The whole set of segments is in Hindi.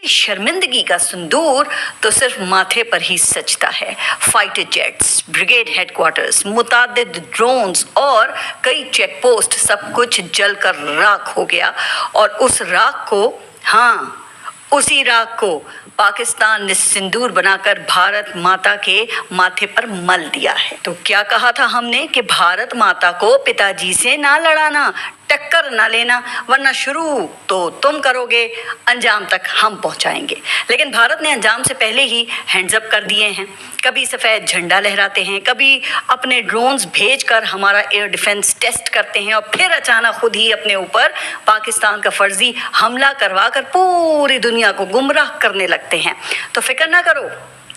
शर्मिंदगी का सिंदूर तो सिर्फ माथे पर ही सजता है। फाइटर जेट्स, ब्रिगेड हेडक्वार्टर्स, मुतादिद ड्रोन्स और कई चेक पोस्ट, सब कुछ जलकर राख हो गया। और उस राख को, हाँ, उसी राख को पाकिस्तान ने सिंदूर बनाकर भारत माता के माथे पर मल दिया है। तो क्या कहा था हमने कि भारत माता को पिताजी से ना लड़ाना, टक्कर ना लेना, वरना शुरू तो तुम करोगे, अंजाम तक हम पहुंचाएंगे। लेकिन भारत ने अंजाम से पहले ही हैंड्स अप कर दिए हैं। कभी सफ़ेद झंडा लहराते हैं, कभी अपने ड्रोन्स भेजकर हमारा एयर डिफेंस टेस्ट करते हैं, और फिर अचानक खुद ही अपने ऊपर पाकिस्तान का फर्जी हमला करवाकर पूरी दुनिया को गुमराह करने लगते हैं। तो फिक्र ना करो,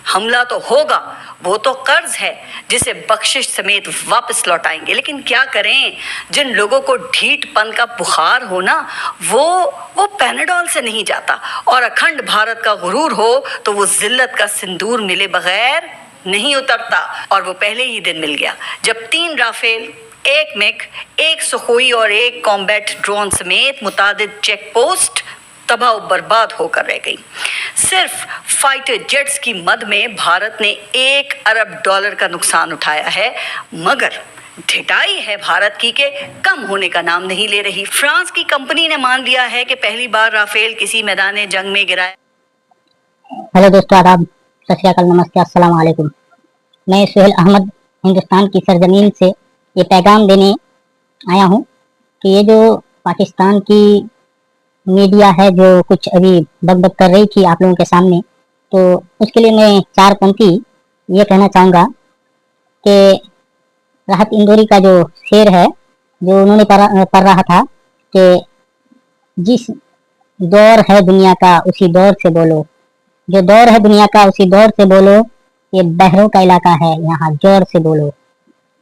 हमला तो होगा, वो तो कर्ज है जिसे बख्शिश समेत वापस लौटाएंगे। लेकिन क्या करें, जिन लोगों को ढीठपन का बुखार हो ना, वो पैनाडॉल से नहीं जाता, और अखंड भारत का गुरूर हो तो वो जिल्लत का सिंदूर मिले बगैर नहीं उतरता। और वो पहले ही दिन मिल गया जब 3 राफेल, 1 मिग, 1 सुखोई और 1 कॉम्बैट ड्रोन समेत मुतादिद चेक पोस्ट तबाह बर्बाद होकर रह गई। सिर्फ फाइटर जेट्स की मद में भारत ने $1 अरब का नुकसान उठाया है, मगर ढिठाई है भारत की के कम होने का नाम नहीं ले रही। फ्रांस की कंपनी ने मान लिया है कि पहली बार राफेल किसी मैदान जंग में गिराया। हेलो दोस्तों, आदाब, सत श्री अकाल, नमस्ते, अस्सलाम वालेकुम। मैं सुहेल अहमद हिंदुस्तान की सरजमीन से ये पैगाम देने आया हूँ कि ये जो पाकिस्तान की मीडिया है जो कुछ अभी बकबक कर रही थी आप लोगों के सामने, तो उसके लिए मैं 4 पंक्ति ये कहना चाहूँगा कि राहत इंदौरी का जो शेर है, जो उन्होंने पढ़ रहा था कि जिस दौर है दुनिया का उसी दौर से बोलो, जो दौर है दुनिया का उसी दौर से बोलो, ये बहरों का इलाका है यहाँ जोर से बोलो,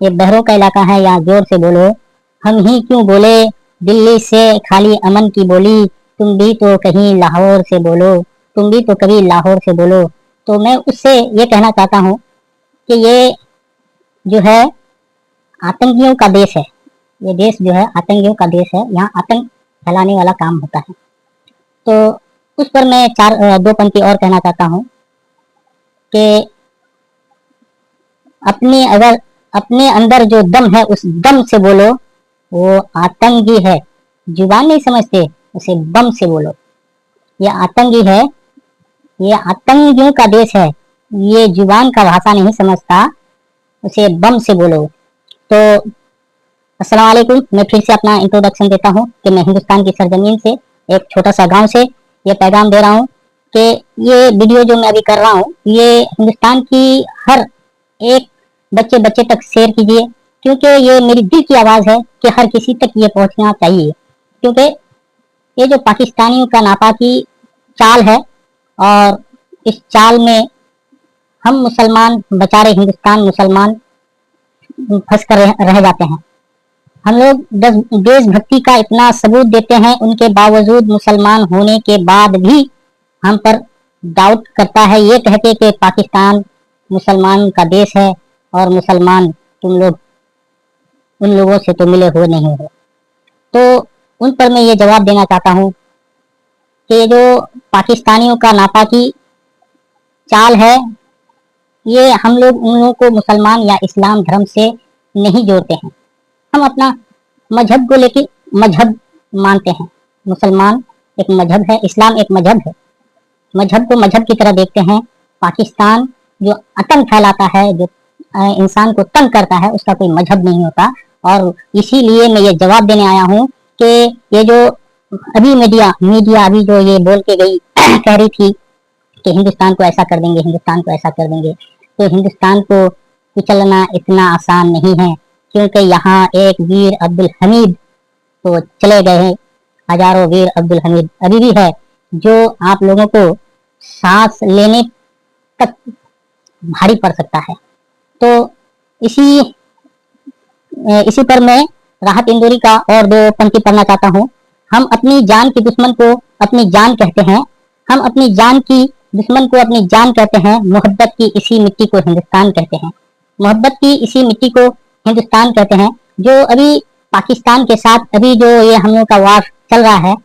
ये बहरों का इलाका है यहाँ जोर से बोलो, हम ही क्यों बोले दिल्ली से खाली अमन की बोली, तुम भी तो कहीं लाहौर से बोलो, तुम भी तो कभी लाहौर से बोलो। तो मैं उससे ये कहना चाहता हूँ कि ये जो है आतंकियों का देश है, ये देश जो है आतंकियों का देश है, यहाँ आतंक फैलाने वाला काम होता है। तो उस पर मैं 2 पंक्ति और कहना चाहता हूँ कि अपने अंदर जो दम है उस दम से बोलो, वो आतंकी है, जुबान नहीं समझते उसे बम से बोलो। ये आतंकी है, ये आतंकियों का देश है, ये जुबान का भाषा नहीं समझता, उसे बम से बोलो। तो अस्सलाम वालेकुम, मैं फिर से अपना इंट्रोडक्शन देता हूँ कि मैं हिंदुस्तान की सरजमीन से एक छोटा सा गांव से ये पैगाम दे रहा हूँ कि ये वीडियो जो मैं अभी कर रहा हूँ ये हिंदुस्तान की हर एक बच्चे तक शेयर कीजिए, क्योंकि ये मेरी दिल की आवाज़ है कि हर किसी तक ये पहुंचना चाहिए। क्योंकि ये जो पाकिस्तानियों का नापाकी चाल है, और इस चाल में हम मुसलमान, बेचारे हिंदुस्तान मुसलमान फंस कर रह जाते हैं। हम लोग देशभक्ति का इतना सबूत देते हैं, उनके बावजूद मुसलमान होने के बाद भी हम पर डाउट करता है, ये कहते कि पाकिस्तान मुसलमान का देश है और मुसलमान तुम लोग उन लोगों से तो मिले हुए नहीं हो। तो उन पर मैं ये जवाब देना चाहता हूँ कि जो पाकिस्तानियों का नापाकी चाल है, ये हम लोग उन लोगों को मुसलमान या इस्लाम धर्म से नहीं जोड़ते हैं। हम अपना मजहब को लेकर मजहब मानते हैं। मुसलमान एक मजहब है, इस्लाम एक मजहब है, मजहब को मजहब की तरह देखते हैं। पाकिस्तान जो आतंक फैलाता है, जो इंसान को तंग करता है, उसका कोई मजहब नहीं होता। और इसीलिए मैं ये जवाब देने आया हूँ कि ये जो अभी मीडिया अभी जो ये बोल के गई कह रही थी कि हिंदुस्तान को ऐसा कर देंगे, हिंदुस्तान को ऐसा कर देंगे, तो हिंदुस्तान को कुचलना इतना आसान नहीं है, क्योंकि यहाँ एक वीर अब्दुल हमीद तो चले गए हैं, हजारों वीर अब्दुल हमीद अभी भी है, जो आप लोगों को सांस लेने तक भारी पड़ सकता है। तो इसी पर मैं राहत इंदौरी का और 2 पंक्ति पढ़ना चाहता हूँ। हम अपनी जान की दुश्मन को अपनी जान कहते हैं, हम अपनी जान की दुश्मन को अपनी जान कहते हैं, मोहब्बत की इसी मिट्टी को हिंदुस्तान कहते हैं, मोहब्बत की इसी मिट्टी को हिंदुस्तान कहते हैं। जो अभी पाकिस्तान के साथ अभी जो ये हम लोग का वार चल रहा है,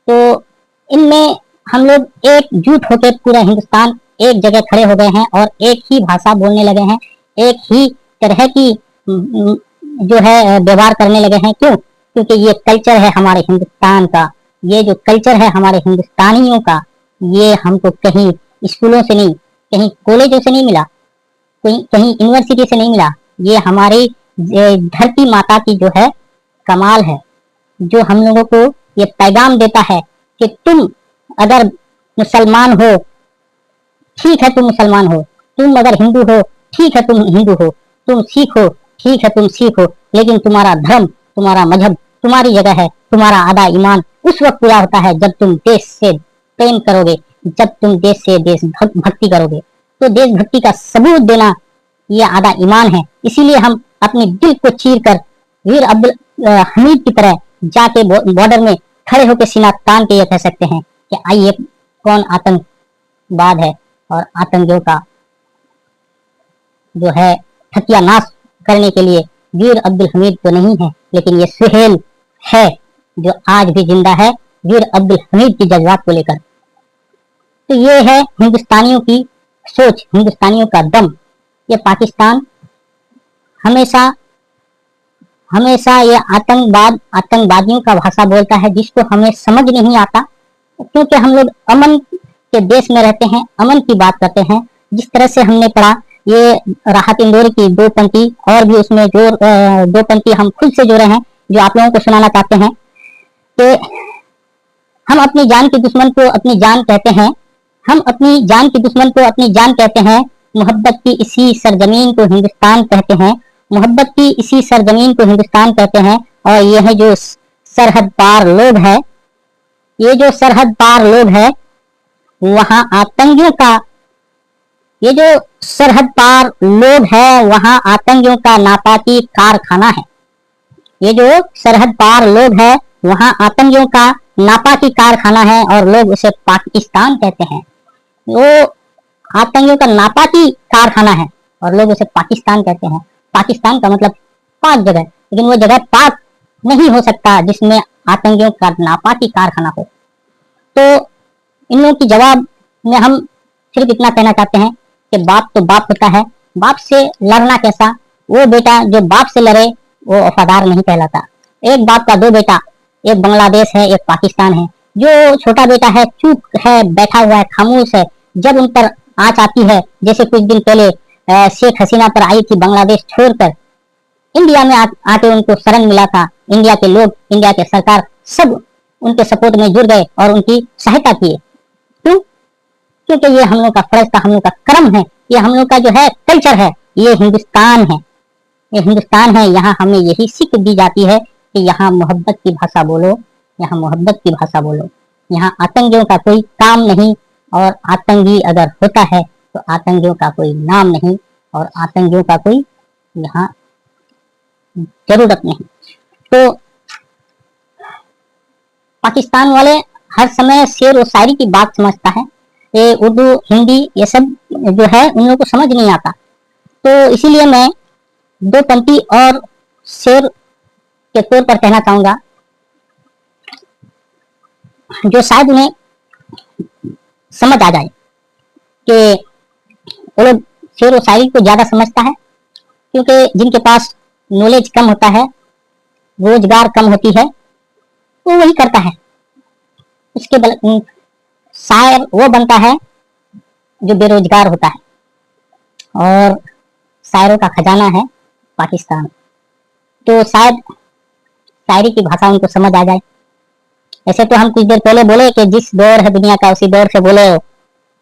तो इनमें हम लोग एकजुट होकर पूरा हिंदुस्तान एक जगह खड़े हो गए हैं और एक ही भाषा बोलने लगे हैं, एक ही तरह की जो है व्यवहार करने लगे हैं। क्यों? क्योंकि ये कल्चर है हमारे हिंदुस्तान का, ये जो कल्चर है हमारे हिंदुस्तानियों का, ये हमको कहीं स्कूलों से नहीं, कहीं कॉलेजों से नहीं मिला, कहीं यूनिवर्सिटी से नहीं मिला। ये हमारी धरती माता की जो है कमाल है, जो हम लोगों को ये पैगाम देता है कि तुम अगर मुसलमान हो, ठीक है तुम मुसलमान हो, तुम अगर हिंदू हो, ठीक है तुम हिंदू हो, तुम सिख हो, ठीक है तुम सिख हो, लेकिन तुम्हारा धर्म, तुम्हारा मजहब तुम्हारी जगह है। तुम्हारा आधा ईमान उस वक्त पूरा होता है जब तुम देश से प्रेम करोगे, जब तुम देश से देश भक्ति करोगे। तो देशभक्ति का सबूत देना ये आधा ईमान है। इसीलिए हम अपने दिल को चीर कर वीर अब्दुल हमीद की तरह जाके बॉर्डर में खड़े होकर सीना तान के ये कह सकते हैं कि आइए कौन आतंकवाद है और आतंकियों का जो है सत्यानाश करने के लिए वीर अब्दुल हमीद तो नहीं है, लेकिन ये सुहेल है जो आज भी जिंदा है वीर अब्दुल हमीद की जज्बात को लेकर। तो ये है हिंदुस्तानियों की सोच, हिंदुस्तानियों का दम। ये पाकिस्तान हमेशा हमेशा ये आतंकवादियों का भाषा बोलता है, जिसको हमें समझ नहीं आता, क्योंकि हम लोग अमन के देश में रहते हैं, अमन की बात करते हैं। जिस तरह से हमने पढ़ा ये राहत इंदौरी की दो पंक्ति, और भी उसमें जो दो पंक्ति हम खुद से जोड़े हैं, जो आप लोगों को सुनाना चाहते हैं कि हम अपनी जान के दुश्मन को अपनी जान कहते हैं, हम अपनी जान के दुश्मन को अपनी जान कहते हैं, मोहब्बत की इसी सरजमीन को हिंदुस्तान कहते हैं, मोहब्बत की इसी सरजमीन को हिंदुस्तान कहते हैं। और ये है जो सरहद पार लोग है, ये जो सरहद पार लोग है, वहां आतंकियों का, ये जो सरहद पार लोग है वहां आतंकियों का नापाकी कारखाना है। ये जो सरहद पार लोग है वहां आतंकियों का नापाकी कारखाना है, और लोग उसे पाकिस्तान कहते हैं। वो आतंकियों का नापाकी कारखाना है और लोग उसे पाकिस्तान कहते हैं। पाकिस्तान का मतलब पाक जगह, लेकिन वो जगह पाक नहीं हो सकता जिसमें आतंकियों का नापाकी कारखाना हो। तो इन लोगों की जवाब में हम सिर्फ इतना कहना चाहते हैं कि बाप तो बाप होता है, बाप से लड़ना कैसा। वो बेटा जो बाप से लड़े वो वफादार नहीं कहलाता। एक बाप का दो बेटा, एक बांग्लादेश है, एक पाकिस्तान है। जो छोटा बेटा है चुप है, बैठा हुआ है, खामोश है, जब उन पर आंच आती है, जैसे कुछ दिन पहले शेख हसीना पर आई थी बांग्लादेश छोड़कर, इंडिया में आके उनको शरण मिला था। इंडिया के लोग, इंडिया के सरकार सब उनके सपोर्ट में जुड़ गए और उनकी सहायता किए। क्यों? क्योंकि ये हम लोग का फर्ज था, हम लोग का कर्म है, ये हम लोग का जो है कल्चर है, ये हिंदुस्तान है, ये हिंदुस्तान है। यहाँ हमें यही सीख दी जाती है कि यहाँ मोहब्बत की भाषा बोलो, यहाँ मोहब्बत की भाषा बोलो। यहाँ आतंकियों का कोई काम नहीं, और आतंकी अगर होता है तो आतंकियों का कोई नाम नहीं, और आतंकियों का कोई यहाँ जरूरत नहीं। तो पाकिस्तान वाले हर समय शेर और शायरी की बात समझता है, ये उर्दू हिंदी ये सब जो है उन लोगों को समझ नहीं आता। तो इसीलिए मैं दो पंक्ति और शेर के तौर पर कहना चाहूंगा जो शायद उन्हें समझ आ जाए कि वो लोग शेर और शायरी को ज्यादा समझता है, क्योंकि जिनके पास नॉलेज कम होता है, रोजगार कम होती है, वो वही करता है। इसके शायर वो बनता है जो बेरोजगार होता है, और शायरों का खजाना है पाकिस्तान। तो शायद शायरी की भाषा उनको समझ आ जाए। ऐसे तो हम कुछ देर पहले बोले कि जिस दौर है दुनिया का उसी दौर से बोलो,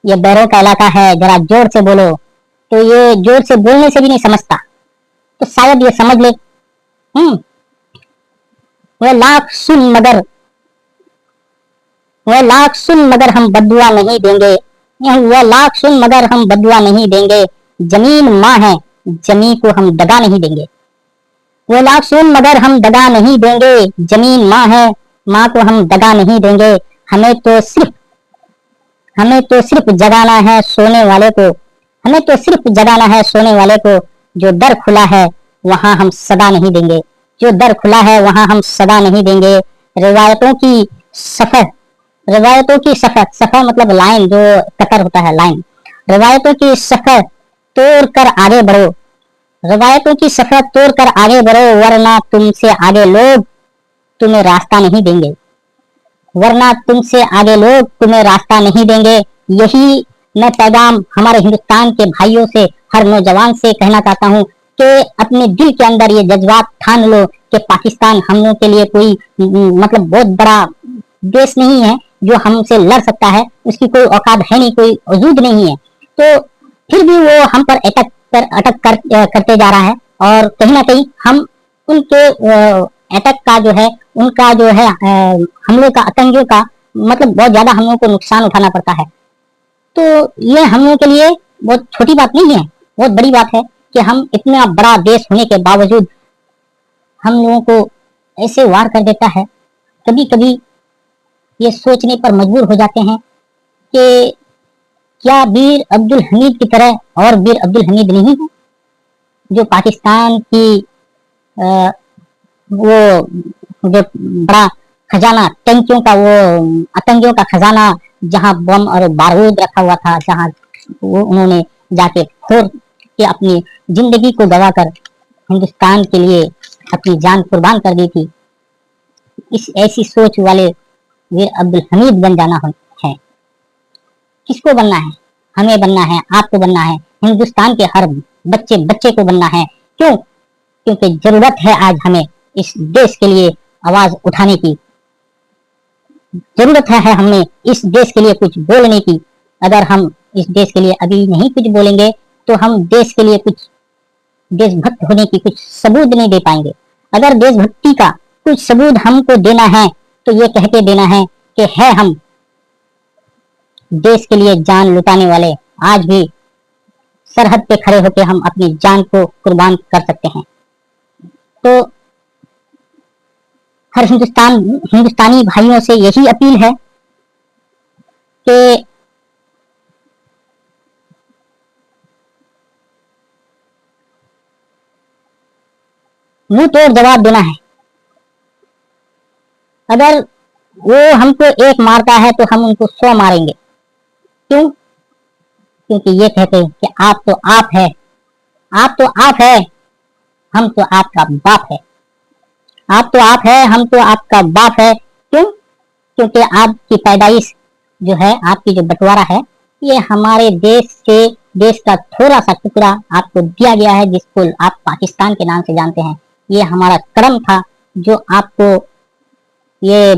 ये बैरों का इलाका है जरा जोर से बोलो। तो ये जोर से बोलने से भी नहीं समझता, तो शायद ये समझ ले। वह लाख सुन मगर हम बदुआ नहीं देंगे, वह लाख सुन मगर हम बदुआ नहीं देंगे, जमीन माँ है जमीन को हम दगा नहीं देंगे। वह लाख सुन मगर हम दगा नहीं देंगे, जमीन माँ है माँ को हम दगा नहीं देंगे। हमें तो सिर्फ जगाना है सोने वाले को, हमें तो सिर्फ जगाना है सोने वाले को। जो दर खुला है वहां हम सदा नहीं देंगे, जो दर खुला है वहां हम सदा नहीं देंगे। रिवायतों की रवायतों की सफर, सफर मतलब लाइन, जो कतर होता है, लाइन। रवायतों की सफर तोड़ कर आगे बढ़ो, रवायतों की सफर तोड़ कर आगे बढ़ो, वरना तुमसे आगे लोग तुम्हें रास्ता नहीं देंगे, वरना तुमसे आगे लोग तुम्हें रास्ता नहीं देंगे। यही मैं पैगाम हमारे हिंदुस्तान के भाइयों से, हर नौजवान से कहना चाहता हूँ कि अपने दिल के अंदर ये जज्बात ठान लो कि पाकिस्तान हम लोगों के लिए कोई मतलब बहुत बड़ा देश नहीं है जो हमसे लड़ सकता है, उसकी कोई औकात है नहीं, कोई वजूद नहीं है। तो फिर भी वो हम पर करते जा रहा है, और कहीं ना कहीं हम उनके अटैक का जो है, उनका जो है हमले का, आतंकियों का मतलब बहुत ज्यादा हम लोगों को नुकसान उठाना पड़ता है। तो ये हम लोगों के लिए बहुत छोटी बात नहीं है, बहुत बड़ी बात है कि हम इतना बड़ा देश होने के बावजूद हम लोगों को ऐसे वार कर देता है। कभी कभी ये सोचने पर मजबूर हो जाते हैं कि क्या वीर अब्दुल हमीद की तरह और वीर अब्दुल हमीद नहीं है, जो पाकिस्तान की आ, वो जो बड़ा खजाना, टंकियों का, वो आतंकियों का खजाना, जहां बम और बारूद रखा हुआ था, जहां वो उन्होंने जाके फोड़ के अपनी जिंदगी को गवाकर हिंदुस्तान के लिए अपनी जान कुर्बान कर दी थी। इस ऐसी सोच वाले वीर अब्दुल हमीद बन जाना है। किसको बनना है? हमें बनना है, आपको बनना है, हिंदुस्तान के हर बच्चे बच्चे को बनना है। क्यों? क्योंकि जरूरत है आज हमें इस देश के लिए आवाज उठाने की, जरूरत है हमें इस देश के लिए कुछ बोलने की। अगर हम इस देश के लिए अभी नहीं कुछ बोलेंगे तो हम देश के लिए कुछ, देशभक्त होने की कुछ सबूत नहीं दे पाएंगे। अगर देशभक्ति का कुछ सबूत हमको देना है तो ये कह के देना है कि है हम देश के लिए जान लुटाने वाले, आज भी सरहद पे खड़े होकर हम अपनी जान को कुर्बान कर सकते हैं। तो हर हिंदुस्तानी भाइयों से यही अपील है कि मुंह तोड़ जवाब देना है। अगर वो हमको एक मारता है तो हम उनको 100 मारेंगे। क्यों? क्योंकि ये कहते हैं कि आप तो आप है, आप तो आप है, हम तो आपका बाप है। आप तो आप है, हम तो आपका बाप है। क्यों? क्योंकि आपकी पैदाइश जो है, आपकी जो बंटवारा है, ये हमारे देश से, देश का थोड़ा सा टुकड़ा आपको दिया गया है, जिसको आप पाकिस्तान के नाम से जानते हैं। ये हमारा कर्म था जो आपको ये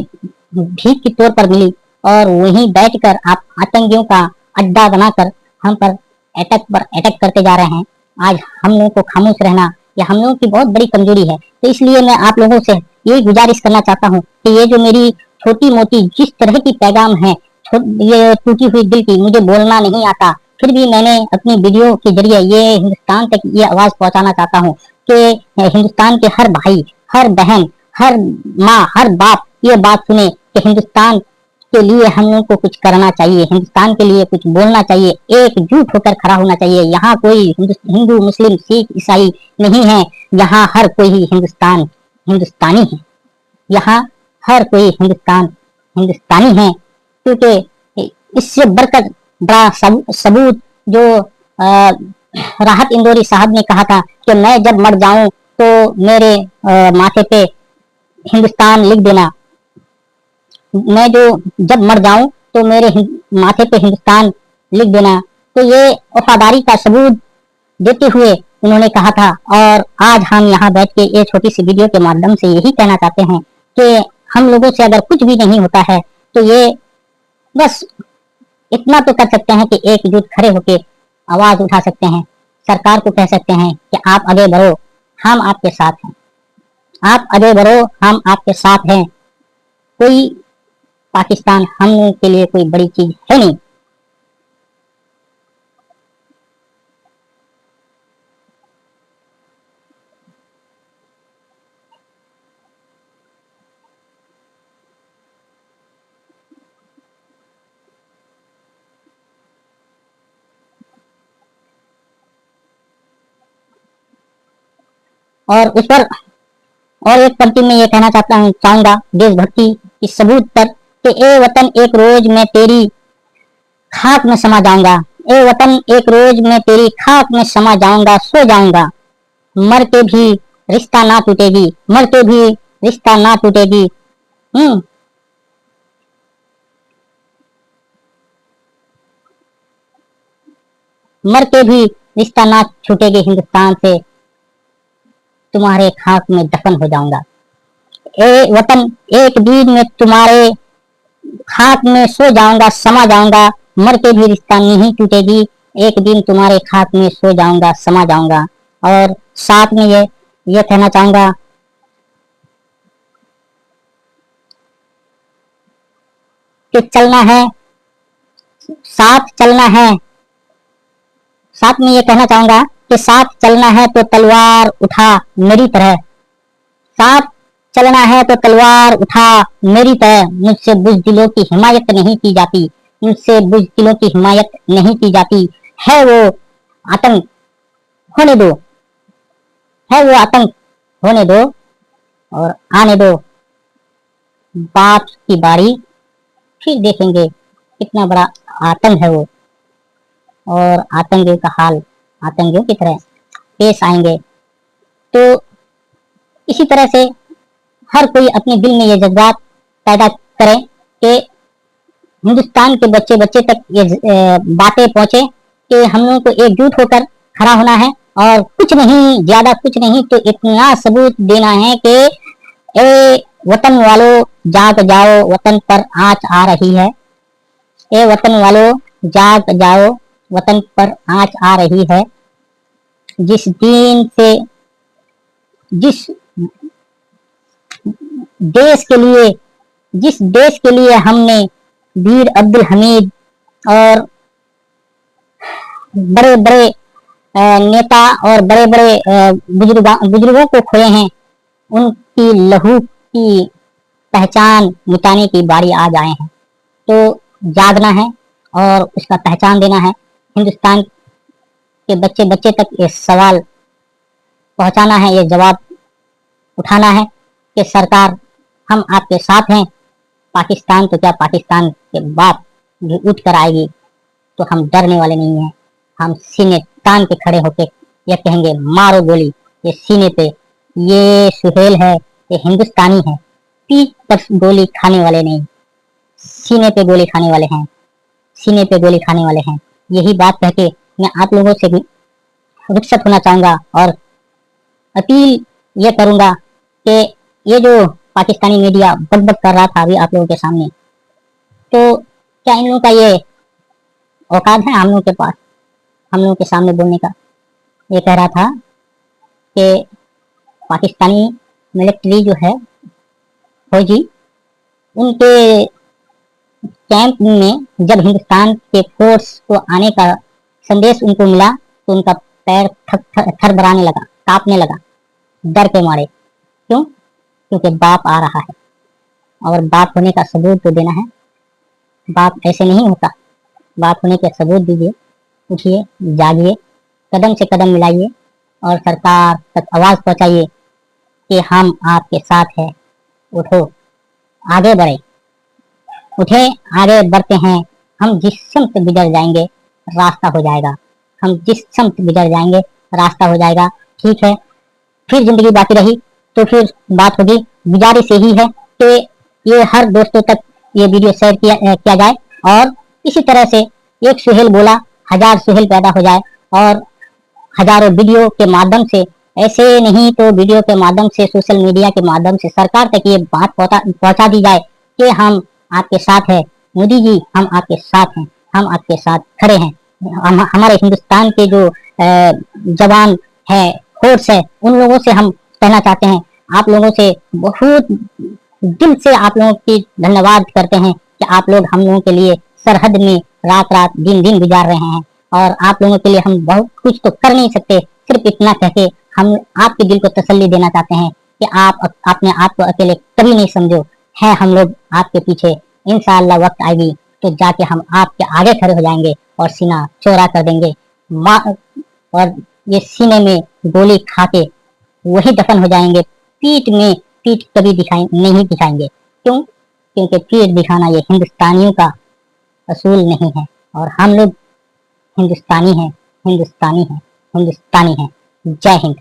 भीख के तौर पर मिली, और वहीं बैठकर आप आतंकियों का अड्डा बनाकर हम पर अटैक करते जा रहे हैं। आज हम लोगों को खामोश रहना ये हम लोगों की बहुत बड़ी कमजोरी है। तो इसलिए मैं आप लोगों से यही गुजारिश करना चाहता हूँ कि ये जो मेरी छोटी मोटी जिस तरह की पैगाम है, ये टूटी हुई दिल की, मुझे बोलना नहीं आता, फिर भी मैंने अपनी वीडियो के जरिए ये हिंदुस्तान तक ये आवाज पहुंचाना चाहता हूँ कि हिंदुस्तान के हर भाई, हर बहन, हर माँ, हर बाप ये बात सुने कि हिंदुस्तान के लिए हम लोग को कुछ करना चाहिए, हिंदुस्तान के लिए कुछ बोलना चाहिए, एकजुट होकर खड़ा होना चाहिए। यहाँ कोई हिंदू, मुस्लिम, सिख, ईसाई नहीं है, यहाँ हर कोई हिंदुस्तानी है। यहाँ हर कोई हिंदुस्तानी है। क्योंकि इससे बढ़कर बड़ा सबूत जो राहत इंदौरी साहब ने कहा था कि मैं जब मर जाऊं तो मेरे माथे पे हिंदुस्तान लिख देना, मैं जो जब मर जाऊं तो मेरे माथे पे हिंदुस्तान लिख देना। तो ये वफादारी का सबूत देते हुए उन्होंने कहा था, और आज हम यहाँ बैठ के ये छोटी सी वीडियो के माध्यम से यही कहना चाहते हैं कि हम लोगों से अगर कुछ भी नहीं होता है तो ये बस इतना तो कर सकते हैं कि एकजुट खड़े होकर आवाज उठा सकते हैं, सरकार को कह सकते हैं कि आप आगे बढ़ो, हम आपके साथ हैं, आप आगे बढ़ो, हम आपके साथ हैं। कोई पाकिस्तान हम लोगों के लिए कोई बड़ी चीज है नहीं। और उस पर और एक पंक्ति में ये कहना चाहूंगा, देशभक्ति की सबूत पर कि ए वतन एक रोज मैं तेरी खाक में समा जाऊंगा, ए वतन एक रोज मैं तेरी खाक में समा जाऊंगा, सो जाऊंगा, मर के भी रिश्ता ना टूटेगी, मर के भी रिश्ता ना टूटेगी। मर के भी रिश्ता ना छूटेगी हिंदुस्तान से, तुम्हारे खाक में दफन हो जाऊंगा। ए वतन एक दिन में तुम्हारे खाक में सो जाऊंगा, समा जाऊंगा, मर के भी रिश्ता नहीं टूटेगी, एक दिन तुम्हारे खाक में सो जाऊंगा, समा जाऊंगा। और साथ में ये कहना चाहूंगा कि चलना है, साथ चलना है, साथ में ये कहना चाहूंगा कि साथ चलना है तो तलवार उठा मेरी तरह, साथ चलना है तो तलवार उठा मेरी तरह, मुझसे बुज़दिलों की हिमायत नहीं की जाती, मुझसे बुज़दिलों की हिमायत नहीं की जाती, है वो आतंक होने दो, है वो आतंक होने दो और आने दो बाप की बारी, फिर देखेंगे कितना बड़ा आतंक है वो, और आतंकियों का हाल आतंकियों की तरह पेश आएंगे। तो इसी तरह से हर कोई अपने दिल में ये जज्बात पैदा करे कि हिंदुस्तान के बच्चे बच्चे तक ये बातें पहुंचे कि हम लोगों को एकजुट होकर खड़ा होना है, और कुछ नहीं, ज्यादा कुछ नहीं, तो इतना सबूत देना है कि ए वतन वालों जाग जाओ, वतन पर आँच आ रही है, ए वतन वालों जाग जाओ, वतन पर आँच आ रही है। जिस दिन से, जिस देश के लिए, जिस देश के लिए हमने वीर अब्दुल हमीद और बड़े बड़े नेता और बड़े बड़े बुजुर्गों को खोए हैं, उनकी लहू की पहचान मिटाने की बारी आज आए हैं। तो जागना है और उसका पहचान देना है, हिंदुस्तान के बच्चे बच्चे तक ये सवाल पहुंचाना है, ये जवाब उठाना है कि सरकार हम आपके साथ हैं, पाकिस्तान तो क्या, पाकिस्तान के बाप भी उठ कर आएगी तो हम डरने वाले नहीं हैं, हम सीने तान के खड़े होके ये कहेंगे मारो गोली, ये सीने पे, ये सुहेल है, ये हिंदुस्तानी है, पीठ पर गोली खाने वाले नहीं, सीने पे गोली खाने वाले हैं, सीने पे गोली खाने वाले हैं। यही बात कह के मैं आप लोगों से भी रुखसत होना चाहूंगा और अपील ये करूंगा कि ये जो पाकिस्तानी मीडिया बकबक कर रहा था अभी आप लोगों के सामने, तो क्या इन लोगों का ये औकात है हम लोगों के पास, हम लोगों के सामने बोलने का? ये कह रहा था कि पाकिस्तानी मिलिट्री जो है, फौजी, उनके कैंप में जब हिंदुस्तान के फोर्स को आने का संदेश उनको मिला तो उनका पैर थरथराने लगा, कांपने लगा डर के मारे। क्यों? क्योंकि बाप आ रहा है और बाप होने का सबूत तो देना है। बाप ऐसे नहीं होता, बाप होने के सबूत दीजिए, उठिए, जागिए, कदम से कदम मिलाइए और सरकार तक आवाज पहुंचाइए कि हम आपके साथ हैं, उठो, आगे बढ़े, उठे, आगे बढ़ते हैं, हम जिस समत गुजर जाएंगे रास्ता हो जाएगा, हम जिस समत गुजर जाएंगे रास्ता हो जाएगा। ठीक है, फिर जिंदगी बाकी रही तो फिर बात होगी। गुजारिश यही है कि ये हर दोस्तों तक ये वीडियो शेयर किया जाए और इसी तरह से एक सुहेल बोला 1000 सुहेल पैदा हो जाए और हजारों वीडियो के माध्यम से, ऐसे नहीं तो वीडियो के माध्यम से, सोशल मीडिया के माध्यम से सरकार तक ये बात पहुंचा दी जाए कि हम आपके साथ हैं, मोदी जी हम आपके साथ हैं, हम आपके साथ खड़े हैं। हमारे हिंदुस्तान के जो जवान है, फोर्स है, उन लोगों से हम कहना चाहते हैं, आप लोगों से बहुत दिल से आप लोगों की धन्यवाद करते हैं कि आप लोग हम लोगों के लिए सरहद में रात रात दिन दिन गुजार रहे हैं और आप लोगों के लिए हम बहुत कुछ तो कर नहीं सकते, सिर्फ इतना कह के हम आपके दिल को तसल्ली देना चाहते हैं कि आप अपने आप को अकेले कभी नहीं समझो, है हम लोग आपके पीछे। इंशाअल्लाह वक्त आएगी तो जाके हम आपके आगे खड़े हो जाएंगे और सीना चौड़ा कर देंगे, और ये सीने में गोली खा के वही दफन हो जाएंगे, पीठ में पीठ कभी नहीं दिखाएंगे। क्यों? क्योंकि पीठ दिखाना ये हिंदुस्तानियों का असूल नहीं है, और हम लोग हिंदुस्तानी हैं, हिंदुस्तानी हैं, हिंदुस्तानी हैं। जय हिंद।